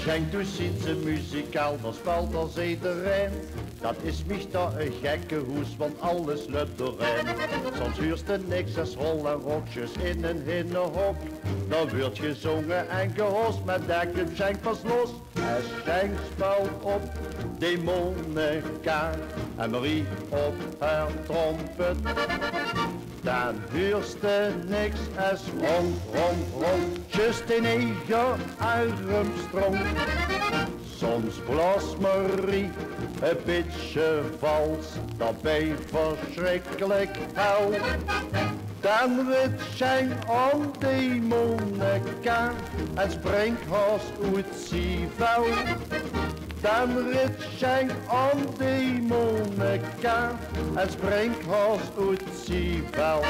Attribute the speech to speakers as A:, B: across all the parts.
A: Schenk dus zien ze muzikaal, dat speelt als iedereen. Dat is mich toch een gekke hoes, want alles loopt doorheen. Soms huurst er niks als rol en rokjes in een hinnenhok. Dan wordt gezongen en gehost, met dekken Schenk pas los. En Schenk speelt op de Monica en Marie op haar trompet. Dan huurst er niks als rond, just in eigen armstrong. Soms blaast Marie een beetje vals, dat ben verschrikkelijk hel. Dan wordt Schenk aan de Monica en springt haast uit zijn vel. Dan wordt Schenk aan de Monica en springt haast uit zijn vel.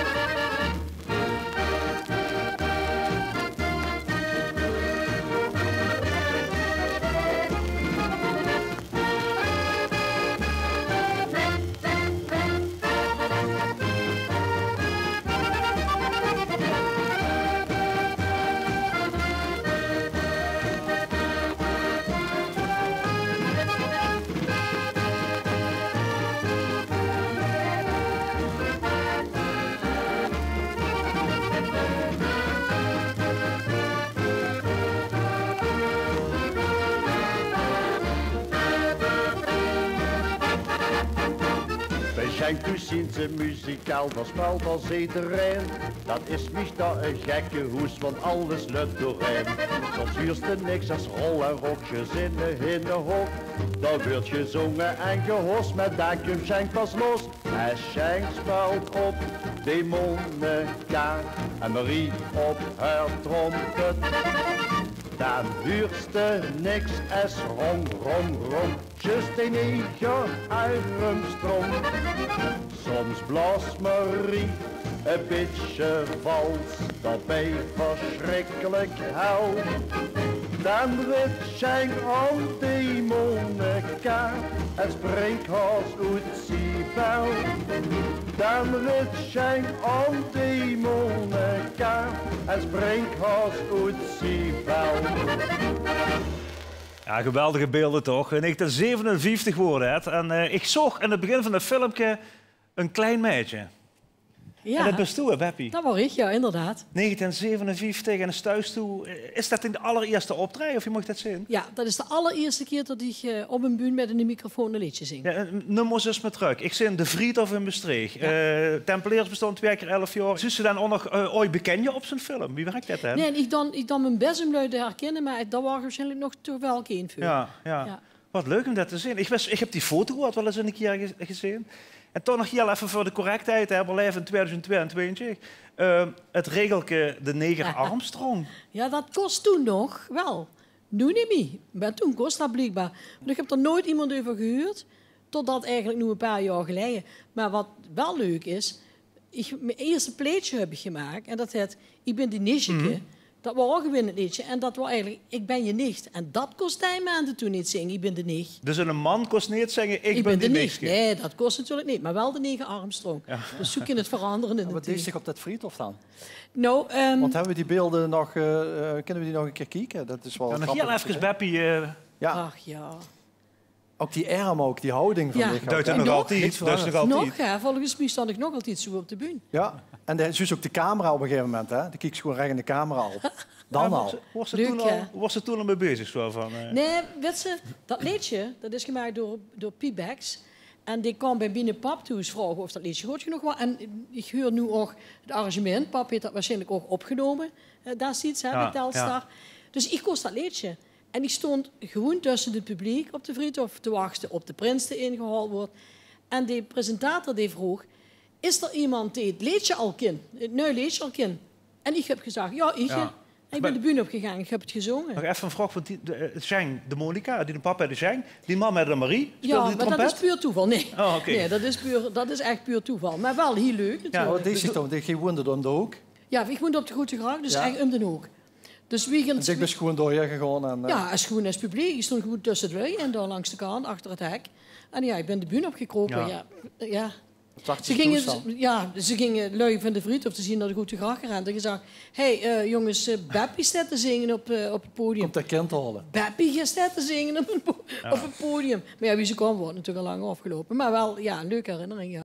A: Schenk dus zien ze muzikaal, dat speelt als iedereen. Dat is mich toch een gekke hoes, want alles loopt doorheen. Soms huurst er niks als rol en rokjes in de hinnenhok. Dan wordt gezongen en gehost, met dank Schenk pas los. En Schenk speelt op de Monica en Marie op haar trompet. Dan huurst er niks als rom, just in eigen armstrong. Soms blaast Marie een beetje vals, dat ben verschrikkelijk hel. Dan wordt Schenk aan de Monica en springt haast uit zijn vel. Dan wordt Schenk aan de Monica en springt haast uit zijn vel.
B: Ja, geweldige beelden toch. In 1957 worden het. En ik zag in het begin van het filmpje een klein meisje.
C: Ja,
B: en dat best toe, Beppie.
C: Dat was ik, ja, inderdaad.
B: 1957 en is thuis toe. Is dat in de allereerste optreden of je mag dat zien?
C: Ja, dat is de allereerste keer dat ik op een bühne met een microfoon een liedje zing.
B: Ja, nummers is me terug. Ik zing De Vriedhof in Maastricht. Ja. Tempeliers bestond 2 keer 11 jaar. Zus ze dan ook nog ooit bekend je op zijn film? Wie werkt dat dan?
C: Nee, ik dan mijn best om te herkennen, maar dat was waarschijnlijk nog toch wel geen veel.
B: Ja. Wat leuk om dat te zien. Ik heb die foto wel eens een keer gezien. En toch nog heel even voor de correctheid, we leven in 2022. Het regelke de neger Armstrong.
C: Ja, dat kost toen nog wel. Nu niet meer. Maar toen kost dat blijkbaar. Want ik heb er nooit iemand over gehuurd. Totdat eigenlijk nu een paar jaar geleden. Maar wat wel leuk is, mijn eerste plaatje heb ik gemaakt. En dat heet Ik ben die nichtje. Dat was ook een liedje. En dat was eigenlijk Ik ben je nicht. En dat kost hij maanden toen niet zingen. Ik ben de nicht.
B: Dus een man kost niet zingen Ik ben de nicht.
C: Nee, dat kost natuurlijk niet. Maar wel de neger Armstrong. Ja. Dus zoek je het veranderen in de
D: Wat deed zich op dat friedhof dan?
C: Nou,
D: want hebben we die beelden nog... kunnen we die nog een keer kijken? Dat is wel
B: nog heel even, Beppie.
D: Ja.
C: Ach ja.
D: Ook die arm, ook die houding van lichaam.
B: Dat is nog altijd.
C: Nog, ja. Volgens mij stond ik nog altijd zo op de bühne.
D: Ja, en dus ook de camera op een gegeven moment. Hè? Die kijkt gewoon recht in de camera op. Dan al.
B: Was ze toen al mee bezig? Zo van,
C: Nee, weet je, dat liedje dat is gemaakt door P-Bags. En die kwam bij binnen Pap toe eens vragen of dat liedje goed genoeg was. En ik hoor nu ook het arrangement. Pap heeft dat waarschijnlijk ook opgenomen. Daar ziet ze, bij Telstar. Ja. Dus ik koos dat liedje. En ik stond gewoon tussen het publiek op de friedhof te wachten op de prins die ingehaald wordt. En de presentator die vroeg, is er iemand die het liedje al kent? Het nieuwe liedje al kent? En ik heb gezegd, ja, ik. Ja. En ik ben de bühne opgegaan, ik heb het gezongen.
B: Nog even een vraag van Jean, de Monica, die de papa de Jean, die man met de Marie.
C: Ja, maar dat is puur toeval. Nee,
B: nee
C: dat is echt puur toeval. Maar wel heel leuk natuurlijk.
D: Ja, deze toch, die woonde om de hoek?
C: Ja, ik woonde op de Grote Gracht, dus echt om de hoek. Dus
D: ik ben gewoon door je gegaan. En,
C: ja, als gewoon als publiek. Ik stond gewoon tussen de lui en daar langs de kant, achter het hek. En ja, ik ben de bühne opgekropen. Ja. Ze gingen lui van de Vriet of te zien naar de Goede Gracht gerend. En gezegd, hey, jongens, Beppie staat te zingen op het podium.
D: Komt dat kind halen.
C: Beppie staat te zingen op het podium. Maar ja, wie ze kwam, wordt natuurlijk al lang afgelopen. Maar wel, ja, een leuke herinnering, ja.